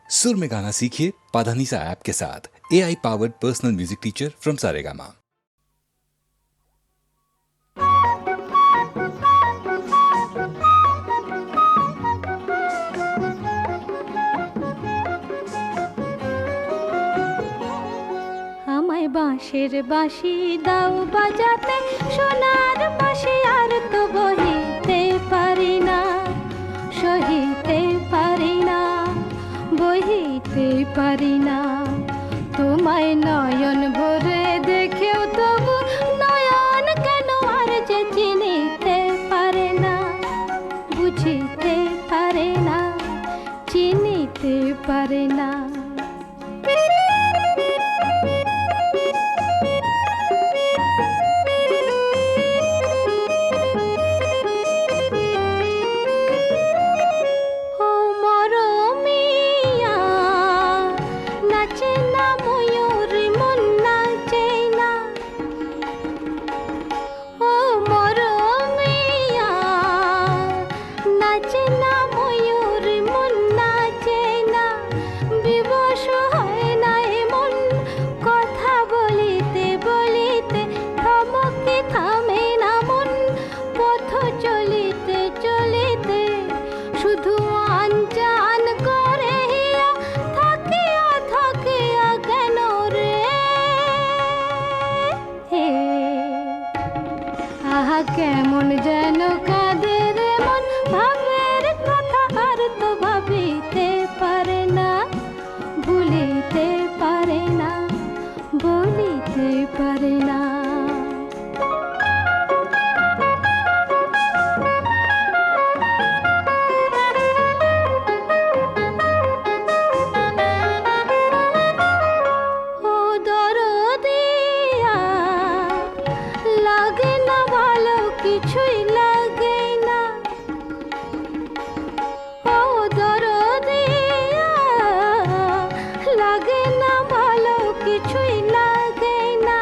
सुर में गाना सीखिए पाधानीसा ऐप के साथ। AI powered personal music teacher from Saregama. আমায় বাঁশের বাঁশি দাও বাজাতে, সোনার বাঁশি আর তো বহিতে পারি না, সহিতে পারি না, বহিতে পারি না। তোমায় নয়ন ভরে দেখেও তবু নয়ন কেন আর যে চিনিতে পারে না, বুঝিতে পারে না, চিনিতে পারে না। কেমন যেন কাদের মন, ভাবের কথা আর তো ভাবিতে পারে না, ভুলিতে পারে না, বলিতে পারে না। কিছুই লাগে না, ও দরদিয়া, লাগে না ভালো, কিছুই লাগে না।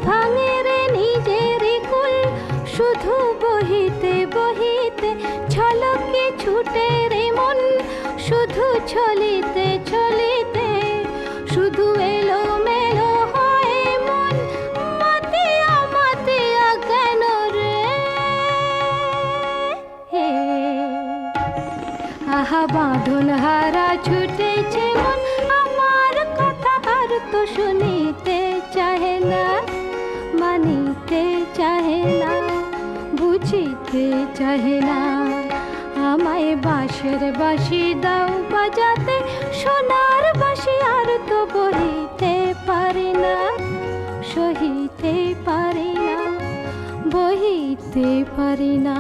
ভাঙে রে নিজেরই কুল, শুধু বহিতে বহিতে ছলকে ছুটে রে মন, শুধু ছলিতে ছলিতে শুধু এলো মেলো হয় মন, মাতিয়া মাতিয়া কেন রে। আহা বাঁধন হারা ছুটেছে মন, আমার কথা আর তো শুনিতে চাহে না, মানিতে চাহে না, বুঝিতে চাহে না। আমায় বাঁশের বাঁশি দাও বাজাতে, সোনার বাঁশি আর তো বহিতে পারি না, সহিতে পারি না, বহিতে পারি না।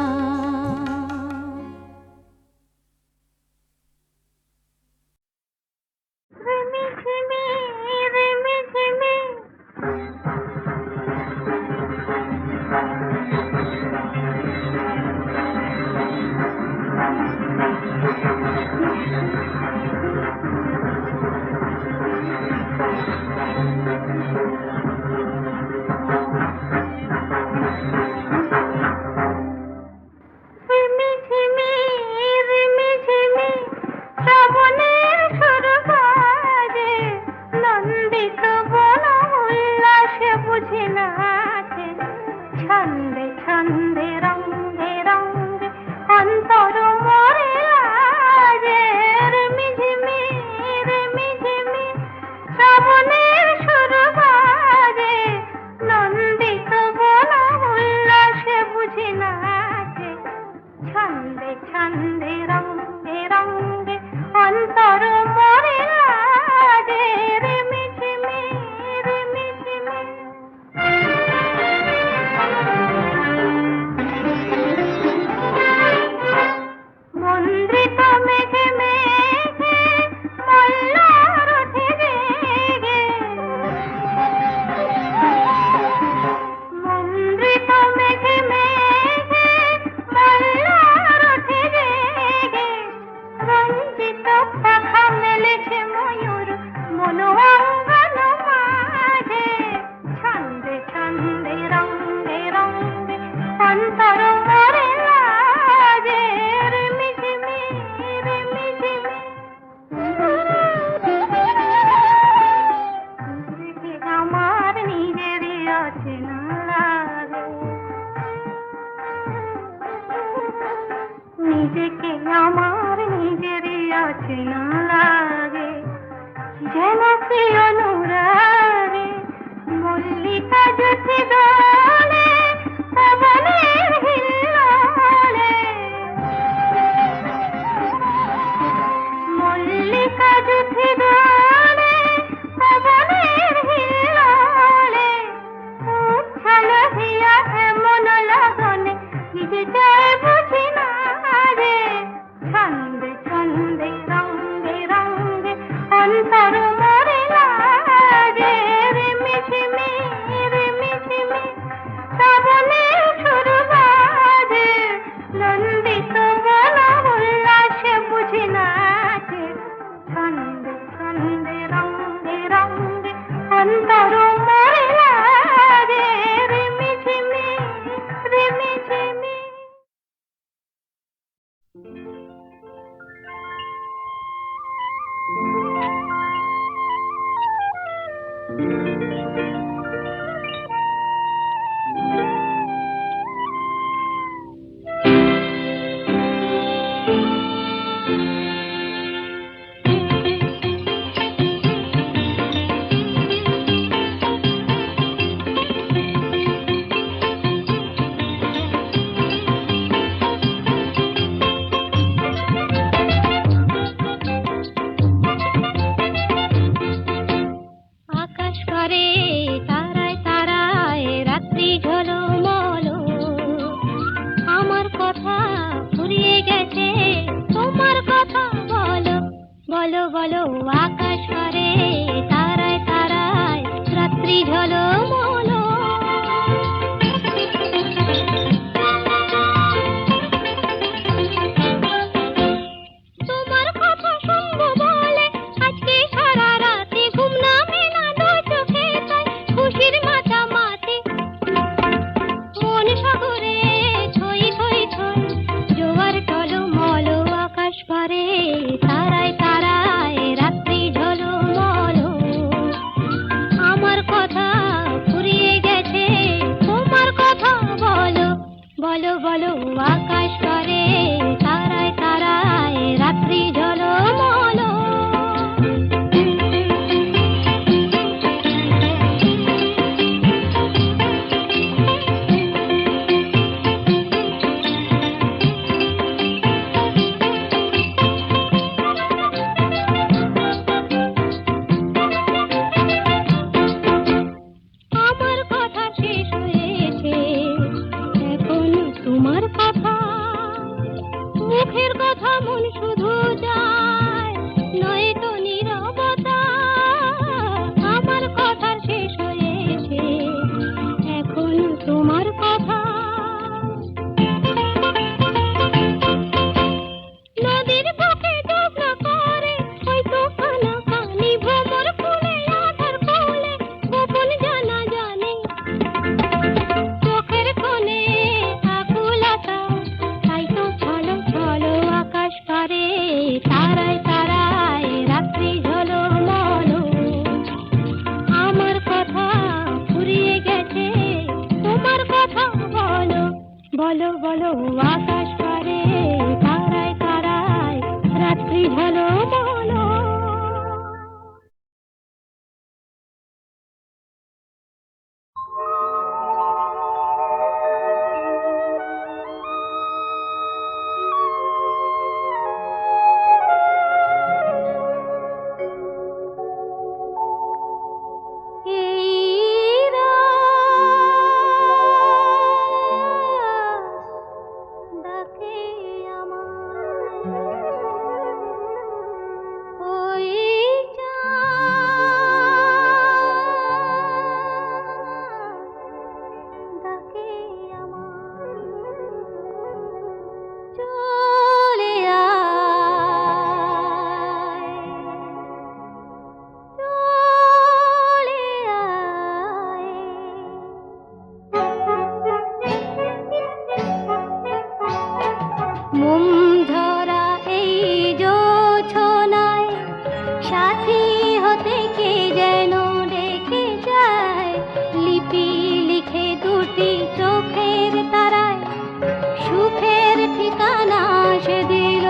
যেন সে অনুরাগে মল্লিকা জুটি দোলে পবনের হিল্লোলে মল্লিকা জুটি দোলে পবনের হিল্লোলে উচ্ছল হিয়া এমন লগনে নিজে যায় বুঝি না রে ছন্দে ছন্দে রঙ্গে রঙ্গে অন্তর মরে লাগে রিমিঝিমি রিমিঝিমি শ্রাবণে সুর বাজে নন্দিত বন উল্লাসে বুঝি নাচে ছন্দে ছন্দে রঙ্গে রঙ্গে অন্তর মরে লাগে রিমিঝিমি রিমিঝিমি। আকাশ করে তারায় তারায় রাত্রি ঝলমল আমার কথা ফুরিয়ে গেছে তোমার কথা বলো বলো বলো আকাশ করে তারায় তারায় রাত্রি ঝলমল তোমার কথা শুনবো বলে আজকে সারা রাতে ঘুম নামে না দু চোখে তাই খুশির মাতামাতি মন সাগরে ছই ছই ছই জোয়ার টলমল আকাশ পারে তারায় তারায় রাত্রি ঝলমল আমার কথা ফুরিয়ে গেছে তোমার কথা বলো বলো বলো আকাশ পারে তারায় তারায় রাত্রি ঝলমল আমার কথা শেষ হয়েছে এখন তোমার কথা মুখের কথা মন শুধু যায় নয়তো নীরবতা আমার কথা শেষ হয়েছে এখন তোমার কথা নদীর বুকে ডুবনা করে হয়তো কানা কানি ভ্রমর ফুলে আধার কোলে গোপন জানা জানে চোখের কোণে আকুলতা তাই তো ছলো ছলো আকাশ পারে তারায় তারায় রাত্রি ঝলমল আমার কথা ফুরিয়ে গেছে তোমার কথা বলো বলো বলো আকাশ পারে তারায় তারায় রাত্রি ঝলমল। এই রাত ডাকে আমায় ওই চাঁদ ডাকে আমায় চলে আয় চলে আয় মোম ধরা এই জোছনায় সাথী হতে কে যেন ডেকে যায় লিপি লিখে দুটি চোখের তারায় সুখের ঠিকানা সে দিল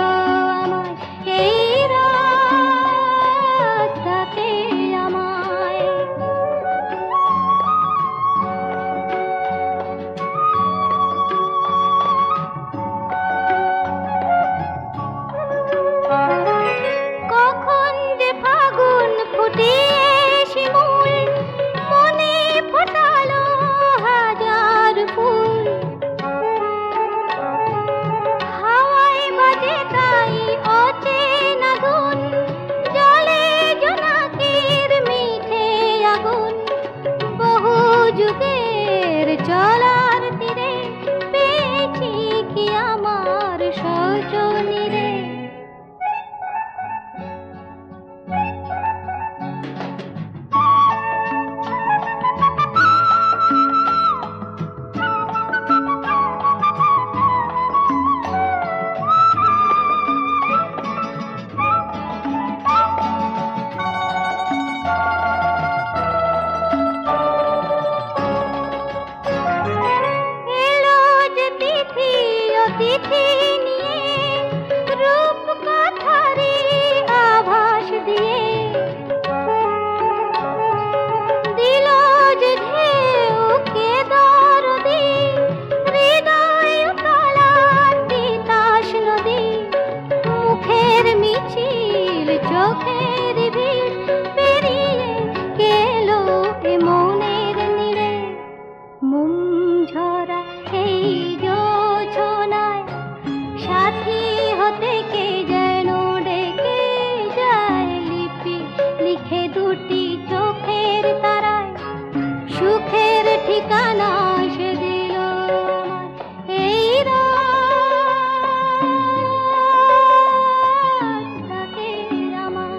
আমায় এই রাত ডাকে মনের ভিড় পেরিয়ে গেলো এ মনের নিড়ে মোম ঝরা এই যোছনায় সাথী হতে কে যেন ডেকে যায় লিপি লিখে দুটি চোখের তারায় সুখের ঠিকানা সে দিল আমায় এই রাতটাকে আমার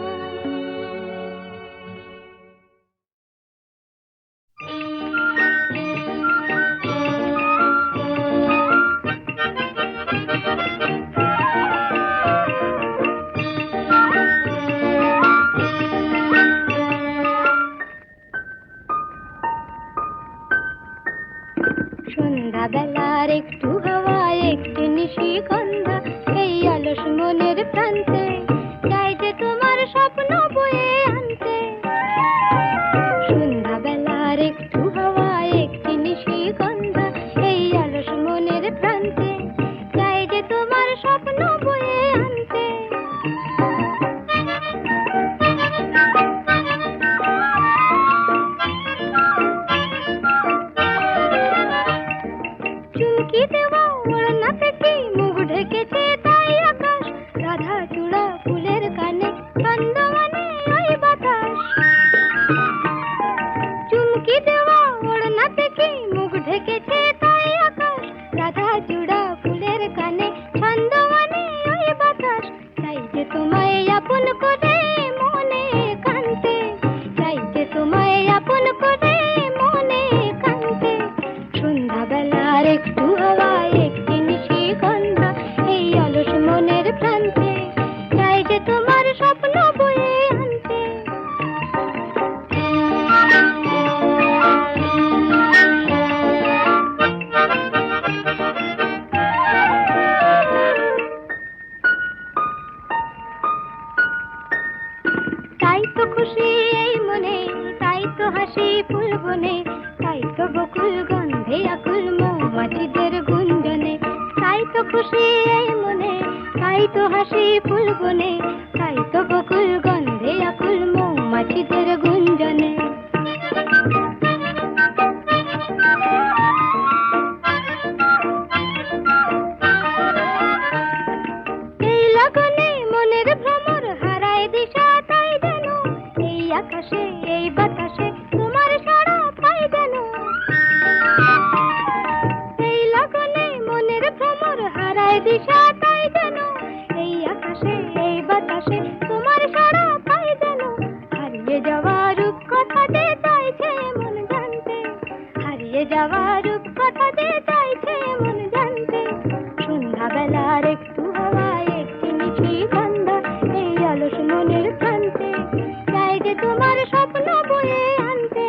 সন্ধ্যাবেলার একটু হাওয়া একটু নিশিগন্ধা এই অলস মনের প্রান্তে চাই যে তোমার স্বপ্ন বয়ে আনতে সন্ধ্যাবেলার একটু হাওয়া একটু নিশিগন্ধা এই অলস মনের প্রান্তে চাই যে তোমার স্বপ্ন বয়ে আনতে চুমকি দেওয়া ওড়না থেকে মুখ ঢেকেছে তাই আকাশ রাধা চূড়া ফুলের কানে ছন্দমানে ওই বাতাস চুমকি দেওয়া ওড়না থেকে মুখ ঢেকেছে তাই আকাশ রাধা চূড়া ফুলের কানে ছন্দমানে ওই বাতাস চাই যে তোমায় আপন করে মনে কান্তে চাই যে তোমায় আপন করে মনে কান্তে সন্ধ্যাবেলার একটু হাওয়া একটি নিশিগন্ধা এই অলস মনের প্রান্তে চাই যে তোমার স্বপ্ন বয়ে আনতে তাই তো খুশি এই মনে তাই তো হাসি ফুল বনে তাই তো বকুল গন্ধে আকুল মৌমাছিদের গুঞ্জনে তাই তো খুশি এই মনে তাই তো হাসি ফুল বনে তাই তো বকুল গন্ধে আকুল মৌমাছিদের গুঞ্জনে এই লগনে মনের ভ্রমর হারায় দিশা তাই যেন এই আকাশে এই বাতাসে তোমার সাড়া পাই যেন এই লগনে মনের ভ্রমর হারায় দিশা তাই যেন এই আকাশে এই বাতাসে তোমার সাড়া পাই যেন হারিয়ে যাওয়া রূপ কথা যে চাইছে মন জানতে হারিয়ে যাওয়া রূপ কথা যে চাইছে মন জানতে সন্ধ্যাবেলার একটু হাওয়া একটি নিশিগন্ধা এই অলস মনের প্রান্তে চাই যে তোমার স্বপ্ন বয়ে আনতে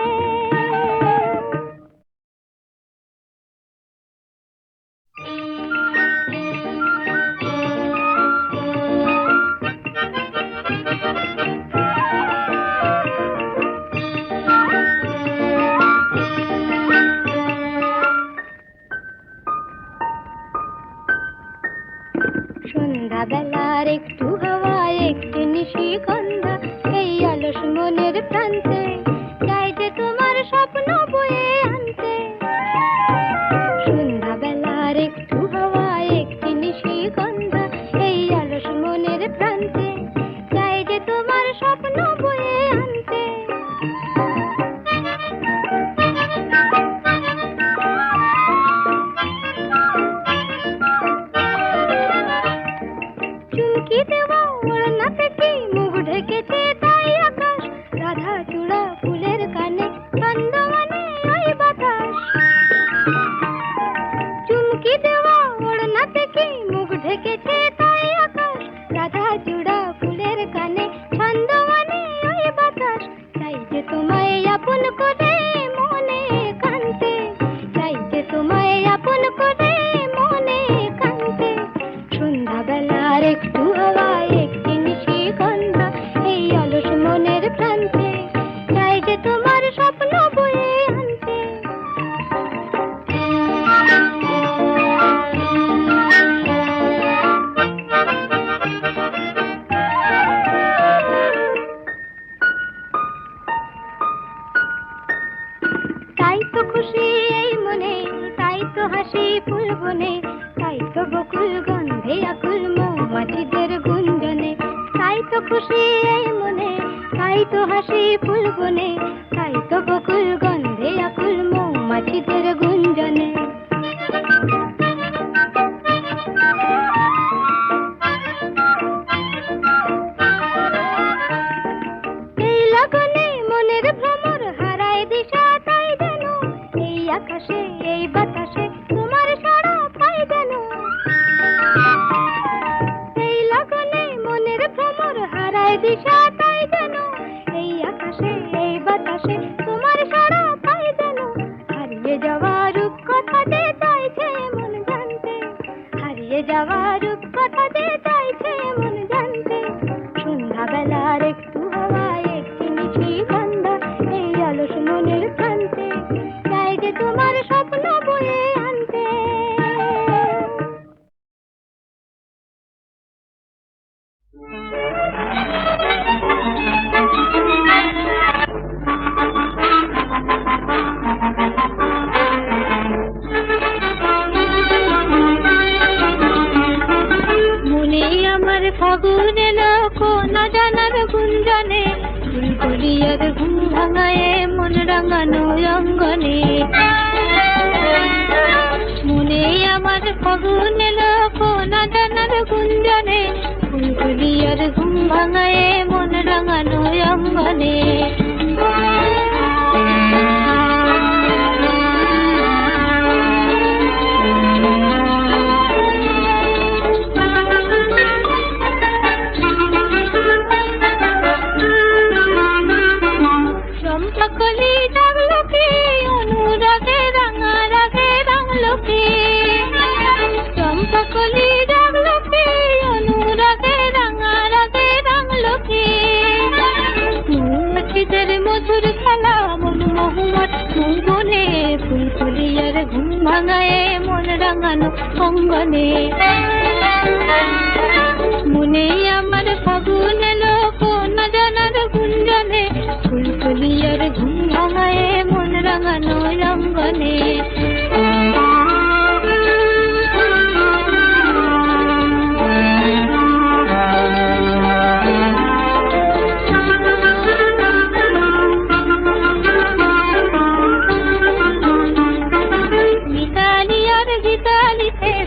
সন্ধ্যাবেলার একটু হাওয়া একটু নিশিগন্ধা এই অলস মনের প্রান্তে চাই যে তোমার স্বপ্ন বয়ে আনতে সন্ধ্যাবেলার একটু হাওয়া একটু নিশিগন্ধা এই অলস মনের প্রান্তে চাই যে তোমার স্বপ্ন বয়ে আনতে চুমকি দেওয়া ওড়না থেকে মুখ খুশি এই মনে, তাই তো হাসি ফুল বনে, তাই তো বকুল গন্ধে আকুল মৌমাছিদের গুঞ্জনে। তাই তো খুশি এই মনে, তাই তো হাসি ফুল বনে, তাই তো বকুল গন্ধে আকুল মৌমাছিদের গুঞ্জনে। এই লগনে মনের ভ্রমর হারায় দিশা, তাই যেন এই আকাশে এই বাতাসে তোমার সাড়া পাই যেন। এই লগনে মনের ভ্রমর হারায় দিশা, তাই যেন এই আকাশে এই বাতাসে তোমার সাড়া পাই যেন। হারিয়ে যাওয়া রূপকথা যে চাইছে মন জানতে, হারিয়ে যাওয়া রূপকথা যে চাইছে মন জানতে। সন্ধ্যাবেলার একটু হাওয়ায় একটি মিঠি গন্ধ এই অলস মনের প্রান্তে, চাই যে তোমার স্বপ্ন বয়ে আনতে। মনে আমার ফাগুন এলো কোন জানার গুঞ্জনে, ফুলকলিয়ার ঘুম ভাঙায়ে মন রাঙানো অঙ্গনে। মনে আমার ফাগুন এলো কোন জানার গুঞ্জনে, ফুলকলিয়ার ঘুম ভাঙায়ে মন রাঙানো অঙ্গনে। চম্পাকলি জাগলো কি অনুরাগে রাঙা রাগে রাঙলো কি, চম্পাকলি জাগলো কি অনুরাগে রাঙা রাগে রাঙলো কি। মৌমাছিদের মধুর খেলা মন মহুয়ার মঙ্গনে, ফুলকলিয়ার ঘুম ভাঙায়ে মন রাঙানো অঙ্গনে। মনে আমার ফাগুন এলো কোন জানার গুঞ্জনে, ফুলকলিয়ার ঘুম ভাঙায়ে মন রাঙানো অঙ্গনে।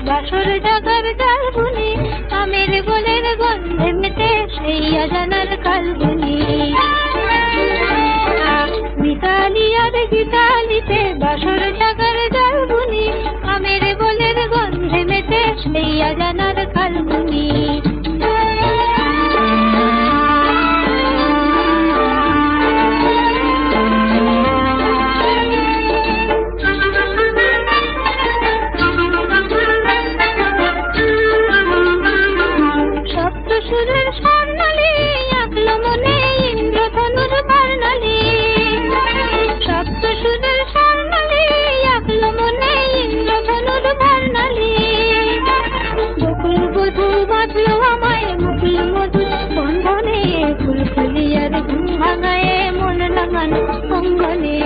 বাসর জাগার জাল বুনি, আমের গোলের গন্ধে মেতে সেই অজানার কালবুনি। মিতালি আর গীতালিতে বাসর জাগার জাল বুনি, আমের গোলের গন্ধে মেতে সেই অজানার কালবুনি। সুরের স্বর্ণালী আঁকলো মনে ইন্দ্রধনুর বর্ণালী, সপ্ত সুরের স্বর্ণালী আঁকলো মনে ইন্দ্রধনুর বর্ণালী। বকুল বধূ বাঁধলো আমায় মুকুল মধু বন্ধনে, ফুলকলিয়ার ঘুম ভাঙায়ে মন রাঙানো অঙ্গনে।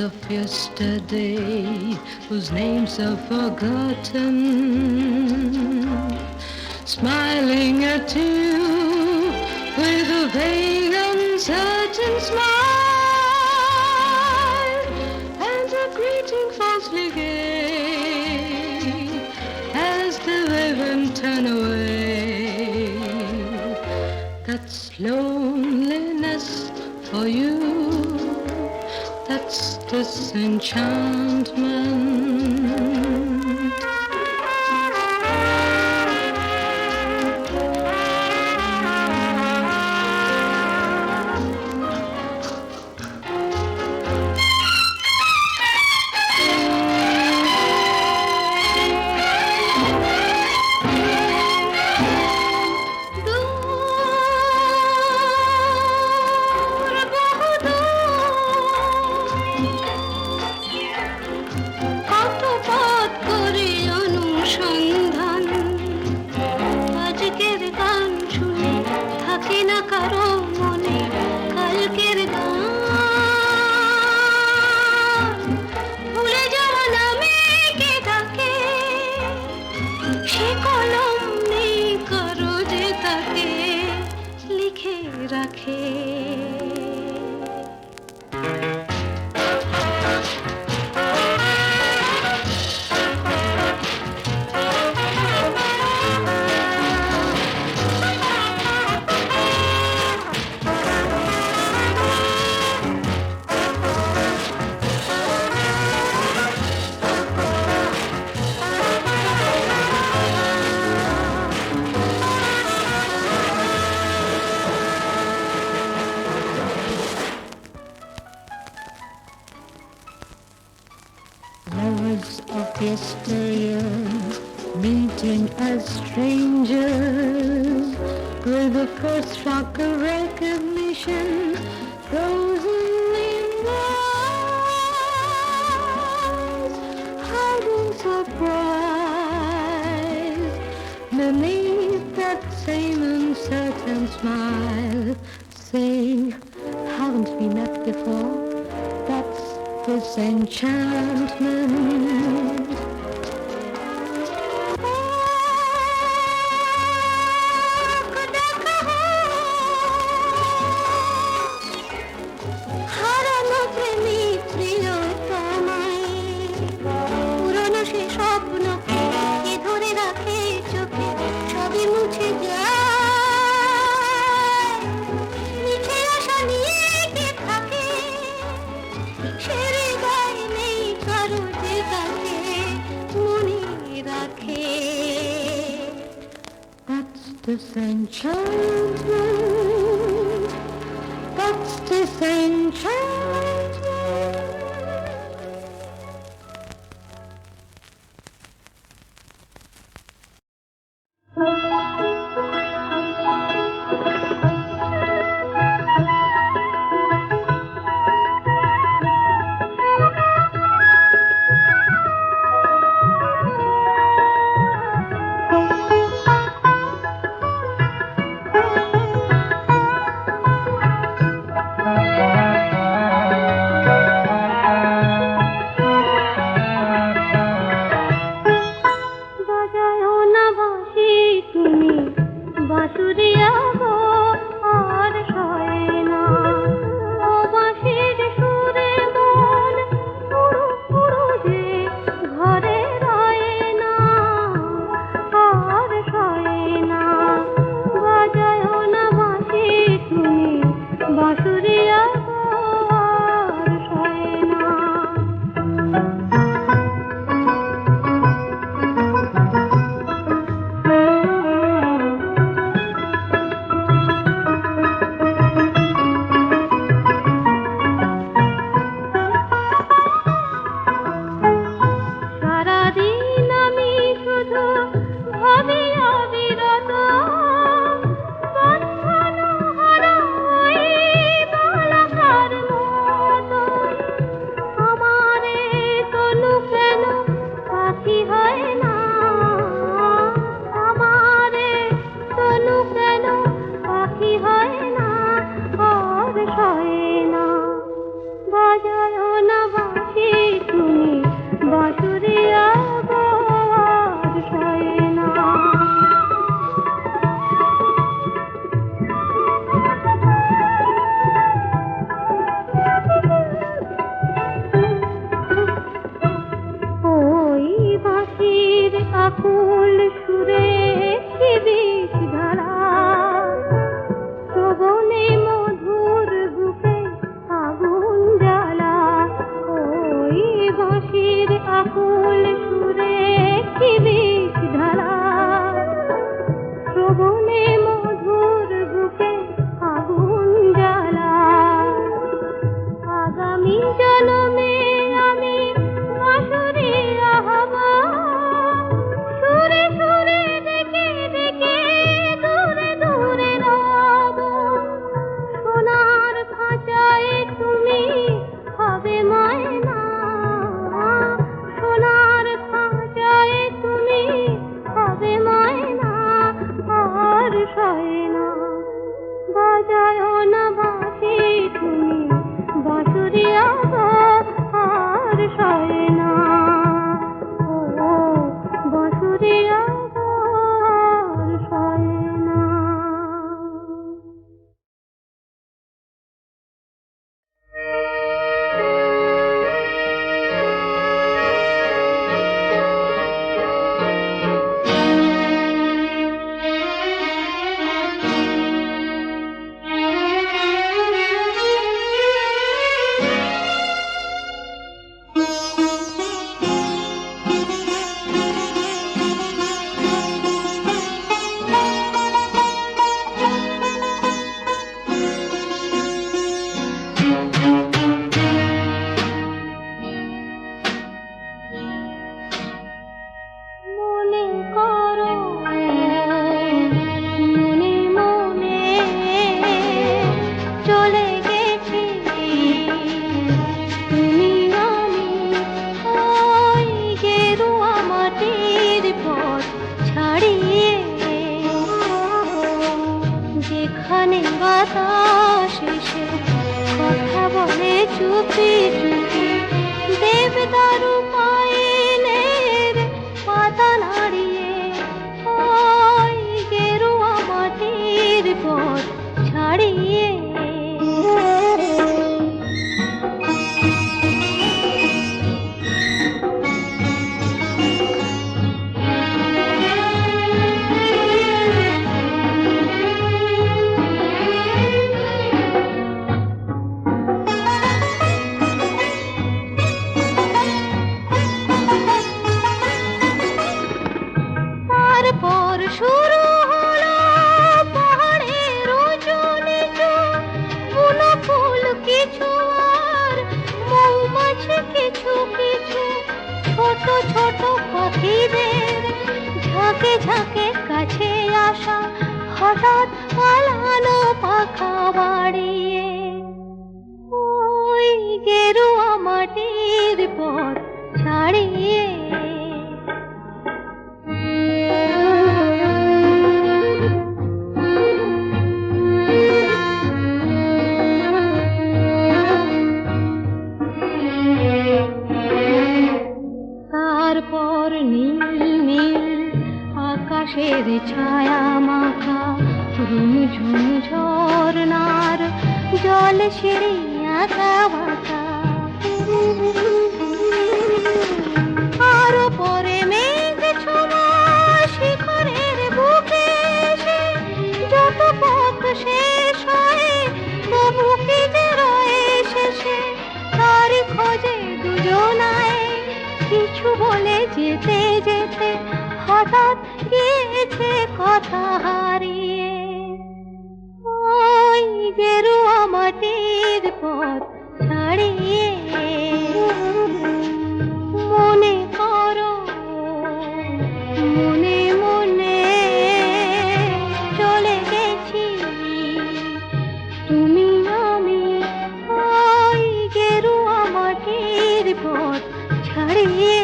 Of yesterday, whose names are forgotten, smiling at you with a vague, uncertain smile, and a greeting falsely gay as the women turn away. That's loneliness for you, that's disenchantment. us of yesteryear, meeting as strangers, with the first shock of recognition frozen in the eyes, hiding surprise beneath that same uncertain smile, saying, haven't we met before? That's this enchantment. হারানো প্রেমিক প্রিয়তমায়, পুরনো সে স্বপ্নকে কে ধরে রাখে চোখে, সবই মুছে যায়। মিছে আশা নিয়ে কে থাকে, সে হৃদয় নেই কারো যে তাকে মনে রাখে। That's this enchantment. That's this enchantment. বাজায়ো না বাঁশি তুমি, বাঁশুরিয়া গো আর সয় না। ও বাঁশির সুরে মন পুরো পুরো যে ঘরে রয় না, আর সয় না। বাজায়ো না বাঁশি তুমি, বাঁশুরিয়া গো আর সয় না। সারাদিন আমি শুধু ভাবি অবিরত, বন্ধনহারা ওই বালকার মতো। আমারে তনু কেন পাখি হয় না, আমারে তনু কেন পাখি হয় না, আর সয় না। বাজায়ো না বাঁশি তুমি, বাঁশুরিয়া গো আর সয় না। ওই বাঁশির আকুল সুরে শিবির ধারা, শ্রবণে মধুর বুকে আগুন জ্বালা। ওই বাঁশির আকুল সুরে শিবির ধারা, শ্রবণে মধুর বুকে আগুন জ্বালা। আগামী জন্মে আমি বাঁশুরিয়া হব, সুরে সুরে ডেকে ডেকে দূরে দূরে রব। সোনার খাঁচায় তুমি হবে ময়না, সোনার খাঁচায় তুমি চুপি চুপি দেবদারু পায়েলের পাতা নাড়িয়ে ওই গেরুয়া মাটির পথ ছাড়িয়ে তারপর শুরু হলো পাহাড়ের উঁচু নিচু বুনো ফুল কিছু আর মৌমাছি কিছু কিছু ছোট ছোট পাখিদের ঝাঁকে ঝাঁকে কাছে আসা হঠাৎ পালানো পাখা বাড়িয়ে ওই গেরুয়া মাটির পথ ছাড়িয়ে তারপর নীল নীল আকাশের ছায়া মাখা ঝুমঝুম ঝর্ণার জল সিঁড়ি আঁকা বাঁকা আরো পরে মেঘ ছোঁয়া শিখরের বুকে এসে যত পথ শেষ হয় তবু কি যে রয়ে শেষে তারই খোঁজে দুজনায় কিছু বলে যেতে যেতে হঠাৎ গিয়েছে কথা হারিয়ে ওই গেরুয়া মাটির পথ ছাড়িয়ে মনে করো মনে মনে চলে গেছি তুমি আমি ওই গেরুয়া মাটির পথ ছাড়িয়ে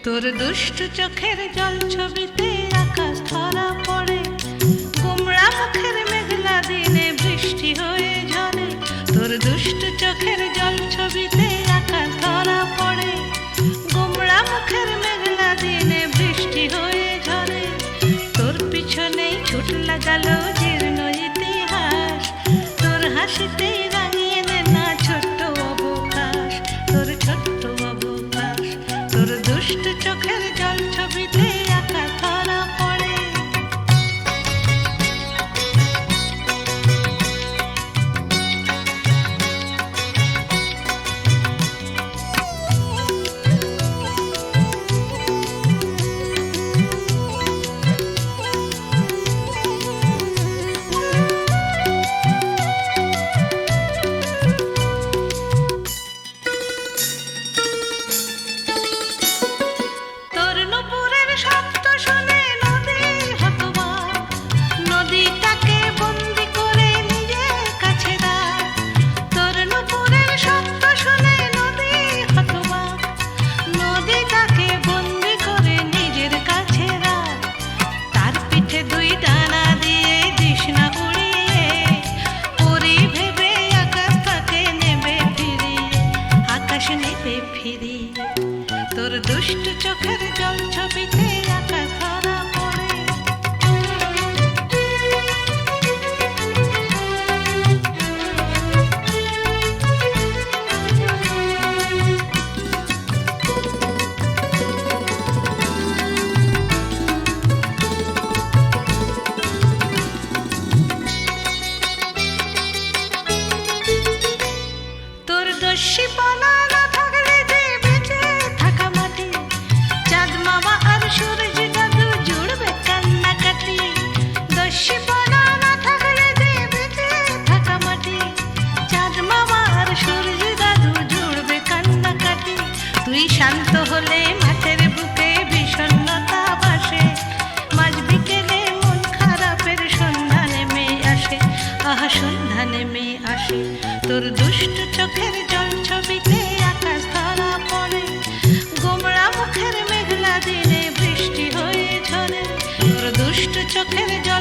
তোর দুষ্টু চোখের জল ছবিতে আকাশ ধরা পড়ে গোমড়া মুখের মেঘলা দিনে বৃষ্টি হয়ে ঝরে তোর দুষ্টু চোখের জল ছবিতে আকাশ ধরা পড়ে গোমড়া মুখের মেঘলা দিনে বৃষ্টি হয়ে ঝরে তোর পিছনেই ছুট লাগালো জীর্ণ ইতিহাস তোর হাসিতেই রাঙিয়ে নে না ছোট্ট অবকাশ তোর ছোট্ট অবকাশ তোর দুষ্ট চোখের জল ছবিতে আঁকা ধরা পড়ে তোর নুপুরের শব্দ শুনে নদী হতবাক নদীটাকে বন্দি করে নিজের কাছে রাখ তোর নুপুরের শব্দ শুনে নদী হতবাক নদীটাকে বন্দি করে নিজের কাছে রাখ তার পিঠে দুই ডানা দিয়ে দিস না উড়িয়ে পরি ভেবে আকাশটাকে নেবে ফিরিয়ে আকাশ নেবে ফিরিয়ে তোর দুষ্ট চোখের জল ছবিতে আকাশ চোখের জল